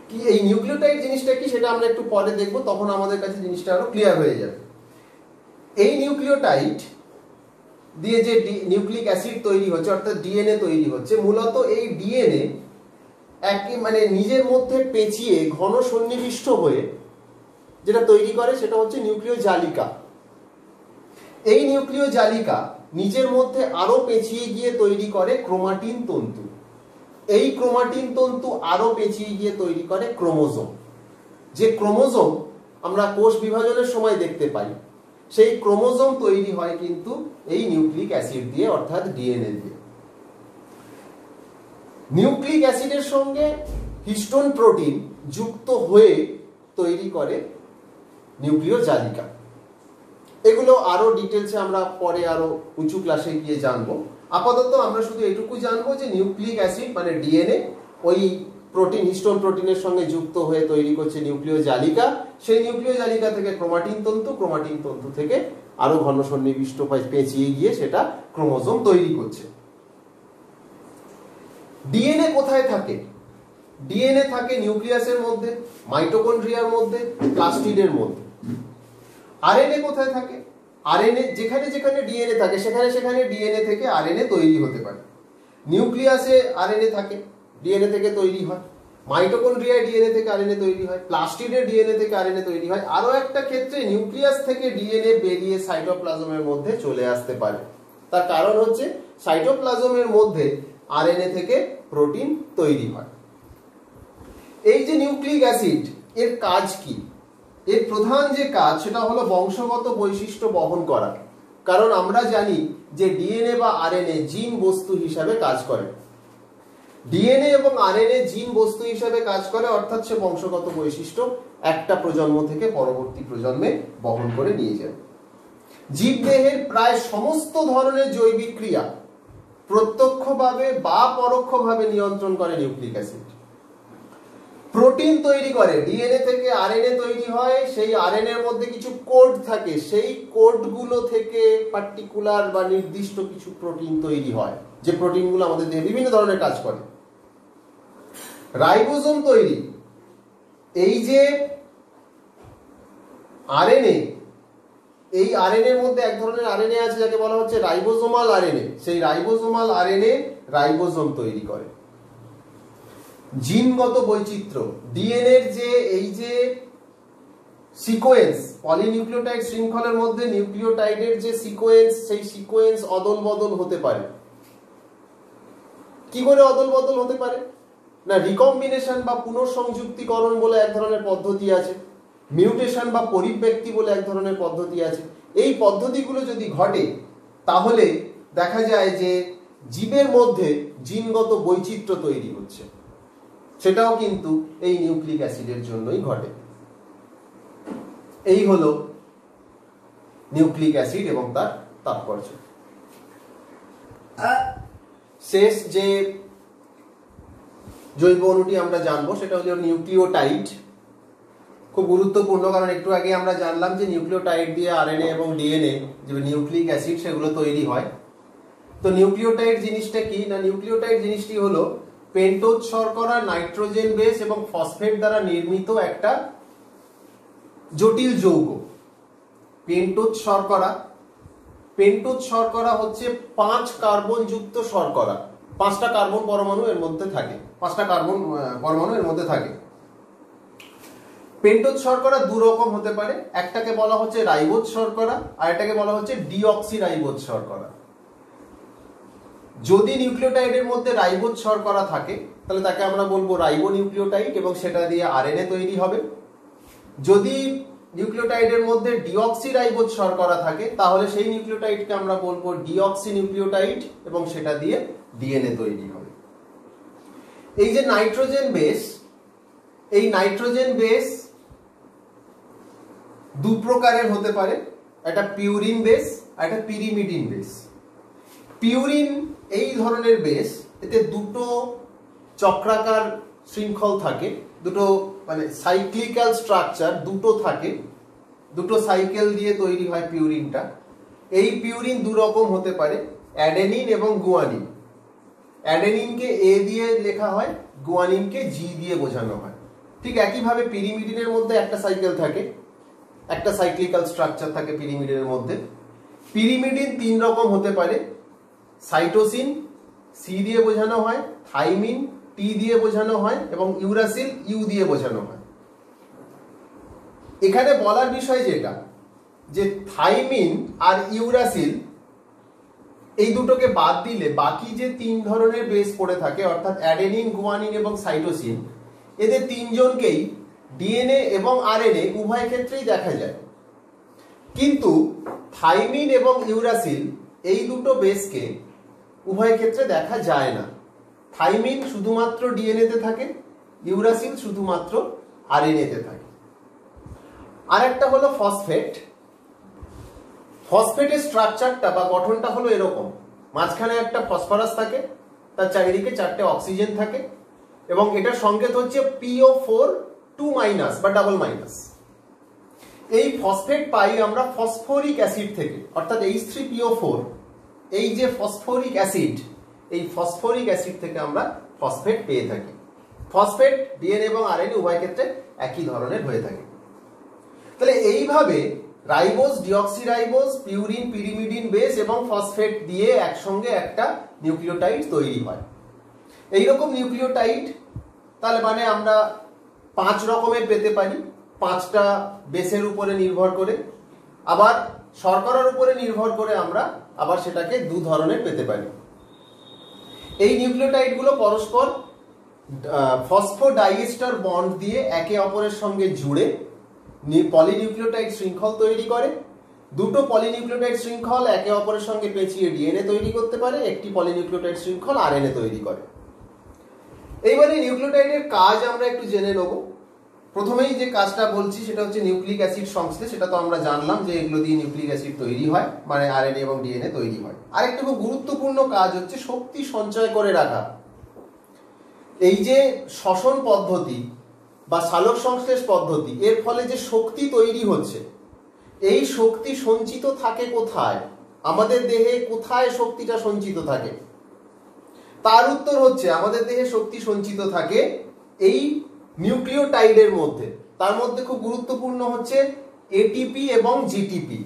কি এই নিউক্লিওটাইড জিনিসটা কি সেটা আমরা একটু পরে দেখবো, তখন আমাদের কাছে জিনিসটা আরো ক্লিয়ার হয়ে যাবে। এই নিউক্লিওটাইড দিয়ে যে নিউক্লিক অ্যাসিড তৈরি হচ্ছে অর্থাৎ ডিএনএ তৈরি হচ্ছে, মূলত এই ডিএনএ একই মানে নিজের মধ্যে পেঁচিয়ে ঘন সন্নিবিষ্ট হয়ে যেটা তৈরি করে সেটা হচ্ছে নিউক্লিয় জালিকা। এই নিউক্লিয় জালিকা নিজের মধ্যে আরো পেঁচিয়ে গিয়ে তৈরি করে ক্রোমাটিন তন্তু। এই ক্রোমাটিন তন্তু আরো পেঁচিয়ে গিয়ে তৈরি করে ক্রোমোজোম। যে ক্রোমোজোম আমরা কোষ বিভাজনের সময় দেখতে পাই, সেই ক্রোমোজোম তৈরি হয় কিন্তু এই নিউক্লিক অ্যাসিড দিয়ে অর্থাৎ ডিএনএ দিয়ে। নিউক্লিক অ্যাসিডের সঙ্গে হিস্টোন প্রোটিন যুক্ত হয়ে তৈরি করে নিউক্লিয় জালিকা। এগুলো আরো ডিটেলসে আমরা পরে আরো উঁচু ক্লাসে গিয়ে জানবো। আপাতত আমরা শুধু এটুকু জানবো যে নিউক্লিক অ্যাসিড মানে ডিএনএ ওই প্রোটিন হিস্টোন প্রোটিনের সঙ্গে যুক্ত হয়ে তৈরি করছে নিউক্লিয় জালিকা। সেই নিউক্লিয় জালিকা থেকে ক্রোমাটিন তন্তু, ক্রোমাটিন তন্তু থেকে আরো ঘন সন্নিবিষ্ট পেঁচিয়ে গিয়ে সেটা ক্রোমোজোম তৈরি করছে। ডিএনএ কোথায় থাকে? ডিএনএ থাকে নিউক্লিয়াসের মধ্যে, মাইটোকন্ড্রিয়ার মধ্যে, প্লাস্টিডের মধ্যে। আরএনএ কোথায় থাকে? আরএনএ যেখানে যেখানে ডিএনএ থাকে সেখানে সেখানে ডিএনএ থেকে আরএনএ তৈরি হতে পারে। নিউক্লিয়াসে আরএনএ থাকে, ডিএনএ থেকে তৈরি হয়। মাইটোকন্ড্রিয়ায় ডিএনএ থেকে আরএনএ তৈরি হয়, প্লাস্টিডের ডিএনএ থেকে আরএনএ তৈরি হয়। আরো একটা ক্ষেত্রে নিউক্লিয়াস থেকে ডিএনএ বেরিয়ে সাইটোপ্লাজমের মধ্যে চলে আসতে পারে। তার কারণ হচ্ছে সাইটোপ্লাজমের মধ্যে আরএনএ থেকে প্রোটিন তৈরি হয়। এই যে নিউক্লিক অ্যাসিড এর কাজ কি? এর প্রধান যে কাজ সেটা হলো বংশগত বৈশিষ্ট্য বহন করা। কারণ আমরা জানি যে ডিএনএ বা আরএনএ জিন বস্তু হিসাবে কাজ করে। ডিএনএ এবং আরএনএ জিন বস্তু হিসাবে কাজ করে, অর্থাৎ সে বংশগত বৈশিষ্ট্য একটা প্রজন্ম থেকে পরবর্তী প্রজন্মে বহন করে নিয়ে যায়। জীবদেহের প্রায় সমস্ত ধরনের জৈবিক ক্রিয়া প্রত্যক্ষভাবে বা পরোক্ষভাবে নিয়ন্ত্রণ করে নিউক্লিক অ্যাসিড। প্রোটিন তৈরি করে, ডিএনএ থেকে আরএনএ তৈরি হয়, সেই আরএনএ এর মধ্যে কিছু কোড থাকে, সেই কোডগুলো থেকে পার্টিকুলার বা নির্দিষ্ট কিছু প্রোটিন তৈরি হয়, যে প্রোটিনগুলো আমাদের দেহে বিভিন্ন ধরনের কাজ করে। রাইবোজোম তৈরি, এই যে আরএনএ, এই আরএনএ এর মধ্যে এক ধরনের আরএনএ আছে যাকে বলা হচ্ছে রাইবোজোমাল আরএনএ। সেই রাইবোজোমাল আরএনএ রাইবোজোম তৈরি করে। জিনগত বৈচিত্র্য, ডিএনএ এর যে এই যে সিকোয়েন্স, পলিনিউক্লিওটাইড শৃঙ্খলের মধ্যে নিউক্লিওটাইডের যে সিকোয়েন্স, সেই সিকোয়েন্স অদল বদল হতে পারে। কি করে অদল বদল হতে পারে? না, রিকম্বিনেশন বা পুনঃসংযুক্তিকরণ বলে এক ধরনের পদ্ধতি আছে, মিউটেশন বা পরিব্যক্তি বলে এক ধরনের পদ্ধতি আছে। এই পদ্ধতিগুলো যদি ঘটে তাহলে দেখা যায় যে জীবের মধ্যে জিনগত বৈচিত্র্য তৈরি হচ্ছে। সেটাও কিন্তু এই নিউক্লিক অ্যাসিডের জন্যই ঘটে। এই হলো নিউক্লিক অ্যাসিড এবং তার তাৎপর্য। শেষ যে জৈব অণুটি আমরা জানবো সেটা হলো নিউক্লিওটাইড। খুব গুরুত্বপূর্ণ, কারণ একটু আগে আমরা জানলাম যে নিউক্লিওটাইড দিয়ে আরএনএ এবং ডিএনএ যে নিউক্লিক অ্যাসিড সেগুলো তৈরি হয়। তো নিউক্লিওটাইড জিনিসটা কি? না, নিউক্লিওটাইড জিনিসটি হলো পেন্টোজ শর্করা, নাইট্রোজেন বেস এবং ফসফেট দ্বারা নির্মিত একটা জটিল যৌগ। পেন্টোজ শর্করা, পেন্টোজ শর্করা হচ্ছে 5 কার্বন যুক্ত শর্করা। 5টা কার্বন পরমাণু এর মধ্যে থাকে, 5টা কার্বন পরমাণু এর মধ্যে থাকে। পেন্টোজ শর্করা দু রকম হতে পারে, একটাকে বলা হচ্ছে রাইবোজ শর্করা আর এটাকে বলা হচ্ছে ডিঅক্সিরাইবোজ শর্করা। যদি নিউক্লিওটাইডের মধ্যে রাইবোজ শর্করা থাকে তাহলে তাকে আমরা বলবো রাইবোনিউক্লিওটাইড এবং সেটা দিয়ে আরএনএ তৈরি হবে। যদি নিউক্লিওটাইডের মধ্যে ডিঅক্সিরাইবোজ শর্করা থাকে তাহলে সেই নিউক্লিওটাইডকে আমরা বলবো ডিঅক্সিনিউক্লিওটাইড এবং সেটা দিয়ে ডিএনএ তৈরি হবে। এই যে নাইট্রোজেন বেস, এই নাইট্রোজেন বেস দু প্রকারের হতে পারে, একটা পিউরিন বেস আর একটা পিরিমিডিন বেস। পিউরিন এই ধরনের বেস, এতে দুটো চক্রাকার শৃঙ্খল থাকে, দুটো মানে সাইক্লিক্যাল স্ট্রাকচার দুটো থাকে, দুটো সাইকেল দিয়ে তৈরি হয় পিউরিনটা। এই পিউরিন দু রকম হতে পারে, অ্যাডেনিন এবং গুয়ানিন। অ্যাডেনিনকে এ দিয়ে লেখা হয়, গুয়ানিনকে জি দিয়ে বোঝানো হয়। ঠিক একইভাবে পিরিমিডিনের মধ্যে একটা সাইকেল থাকে, একটা সাইক্লিক্যাল স্ট্রাকচার থাকে পিরিমিডিনের মধ্যে। পিরিমিডিন তিন রকম হতে পারে, সাইটোসিন সি দিয়ে বোঝানো হয়, থাইমিন টি দিয়ে বোঝানো হয় এবং ইউরাসিল ইউ দিয়ে বোঝানো হয়। এখানে বলার বিষয় যেটা, যে থাইমিন আর ইউরাসিল এই দুটোকে বাদ দিলে বাকি যে তিন ধরনের বেস পড়ে থাকে, অর্থাৎ অ্যাডেনিন, গুয়ানিন এবং সাইটোসিন, এদের তিনজনকেই ডিএনএ এবং আরএনএ উভয় ক্ষেত্রেই দেখা যায়। কিন্তু থাইমিন এবং ইউরাসিল এই দুটো বেসকে উভয় ক্ষেত্রে দেখা যায় না। থাইমিন শুধুমাত্র ডিএনএ তে থাকে, ইউরাসিল শুধুমাত্র আরএনএ তে থাকে। আরেকটা হলো ফসফেট। ফসফেটের স্ট্রাকচারটা বা গঠনটা হলো এরকম, মাঝখানে একটা ফসফরাস থাকে, তার চারিদিকে চারটে অক্সিজেন থাকে এবং এটার সংকেত হচ্ছে PO4 2- বা ডাবল মাইনাস। এই ফসফেট পাই আমরা ফসফরিক অ্যাসিড থেকে, অর্থাৎ H3PO4, এই যে ফসফরিক অ্যাসিড, এই ফসফরিক অ্যাসিড থেকে আমরা ফসফেট পেয়ে থাকি। ফসফেট ডিএনএ এবং আরএনএ উভয় ক্ষেত্রে একই ধরনের হয়ে থাকে। তাহলে এইভাবে ribose, deoxyribose, purine, pyrimidine base এবং ফসফেট দিয়ে একসঙ্গে একটা নিউক্লিওটাইড তৈরি হয়। এইরকম নিউক্লিওটাইড তাহলে মানে আমরা 5 রকমের পেতে পারি, 5টা বেসের উপরে নির্ভর করে। আবার শর্করার উপরে নির্ভর করে আমরা আবার সেটাকে দু ধরনের পেতে পারি। এই নিউক্লিওটাইডগুলো পরস্পর ফসফোডাইএস্টার বন্ড দিয়ে একে অপরের সঙ্গে জুড়ে পলিনিউক্লিওটাইড শৃঙ্খল তৈরি করে। দুটো পলিনিউক্লিওটাইড শৃঙ্খল একে অপরের সঙ্গে পেঁচিয়ে ডিএনএ তৈরি করতে পারে, একটি পলিনিউক্লিওটাইড শৃঙ্খল আরএনএ তৈরি করে। এইবারে নিউক্লিওটাইডের কাজ আমরা একটু জেনে নেব। প্রথমেই যে কাজটা বলছি সেটা হচ্ছে নিউক্লিক অ্যাসিড সংশ্লেষ। সেটা তো আমরা জানলাম যে এগুলো দিয়ে নিউক্লিক অ্যাসিড তৈরি হয়, মানে আরএনএ এবং ডিএনএ তৈরি হয়। আরেকটা খুব গুরুত্বপূর্ণ কাজ হচ্ছে শক্তি সঞ্চয় করে রাখা। এই যে শ্বসন পদ্ধতি বা সালোক সংশ্লেষ পদ্ধতি, এর ফলে যে শক্তি তৈরি হচ্ছে, এই শক্তি সঞ্চিত থাকে কোথায়? আমাদের দেহে কোথায় শক্তিটা সঞ্চিত থাকে? তার উত্তর হচ্ছে আমাদের দেহে শক্তি সঞ্চিত থাকে এই নিউক্লিওটাইডের মধ্যে। তার মধ্যে খুব গুরুত্বপূর্ণ হচ্ছে এটিপি এবং জিটিপি।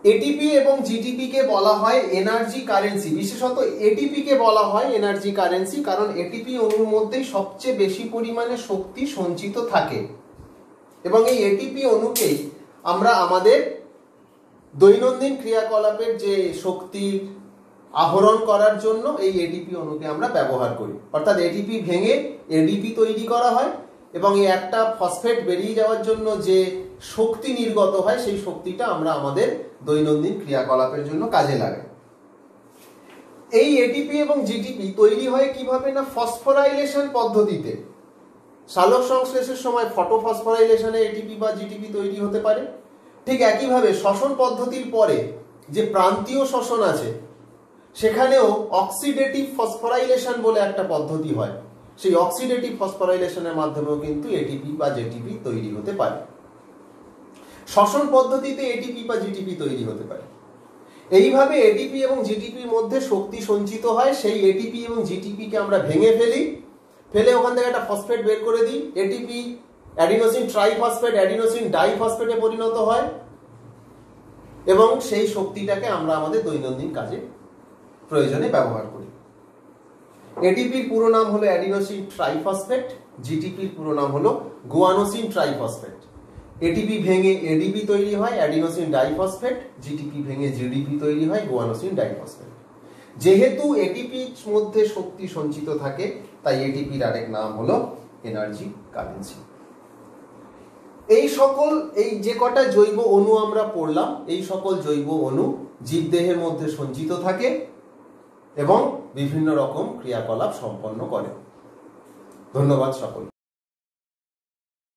এটিপি এবং জিটিপি কে বলা হয় এনার্জি কারেন্সি। বিশেষত এটিপি কে বলা হয় এনার্জি কারেন্সি, কারণ এটিপি অণুর মধ্যেই সবচেয়ে বেশি পরিমাণে শক্তি সঞ্চিত থাকে এবং এই এটিপি অণুকেই আমরা আমাদের দৈনন্দিন ক্রিয়াকলাপের যে শক্তি আহরণ করার জন্য এই এটিপি অণুকে আমরা ব্যবহার করি। অর্থাৎ এটিপি ভেঙে এডিপি তৈরি করা হয় এবং এই একটা ফসফেট বেরিয়ে যাওয়ার জন্য যে শক্তি নির্গত হয়, সেই শক্তিটা আমরা আমাদের দৈনন্দিন ক্রিয়াকলাপের জন্য কাজে লাগাই। এই এটিপি এবং জিটিপি তৈরি হয় কিভাবে? না, ফসফোরাইলেশন পদ্ধতিতে। সালোক সংশ্লেষের সময় ফটোফসফোরাইলেশনে এটিপি বা জিটিপি তৈরি হতে পারে। ঠিক একইভাবে শ্বসন পদ্ধতির পরে যে প্রান্তীয় শ্বসন আছে, সেখানেও অক্সিডেটিভ ফসফোরাইলেশন বলে একটা পদ্ধতি হয়। সেই অক্সিডেটিভ ফসফোরাইলেশনের মাধ্যমেও কিন্তু এটিপি বা জিটিপি তৈরি হতে পারে। শ্বসন পদ্ধতিতে এটিপি বা জিটিপি তৈরি হতে পারে। এইভাবে এটিপি এবং জিটিপির মধ্যে শক্তি সঞ্চিত হয়। সেই এটিপি এবং জিটিপি কে আমরা ভেঙে ফেলে ওখান থেকে একটা ফসফেট বের করে দিই। এটিপি অ্যাডিনোসিন ট্রাইফসফেট, অ্যাডিনোসিন ডাইফসফেটে পরিণত হয় এবং সেই শক্তিটাকে আমরা আমাদের দৈনন্দিন কাজে প্রয়োজনে ব্যবহার করি। এটিপির পুরো নাম হলো অ্যাডিনোসিন ট্রাইফসফেট, জিটিপির পুরো নাম হলো গুয়ানোসিন ট্রাইফসফেট। এটিপি ভেঙে এডিপি তৈরি হয়, অ্যাডিনোসিন ডাইফসফেট, জিটিপি ভেঙে জিডিপি তৈরি হয়, গুয়ানোসিন ডাইফসফেট। যেহেতু এটিপির মধ্যে শক্তি সঞ্চিত থাকে, তাই এটিপির আরেক নাম হলো এনার্জি কারেন্সি। এই সকল এই যে কটা জৈব অণু আমরা পড়লাম, এই সকল জৈব অণু জীবদেহের মধ্যে সঞ্চিত থাকে এবং বিভিন্ন রকম ক্রিয়াকলাপ সম্পন্ন করে। ধন্যবাদ সকল।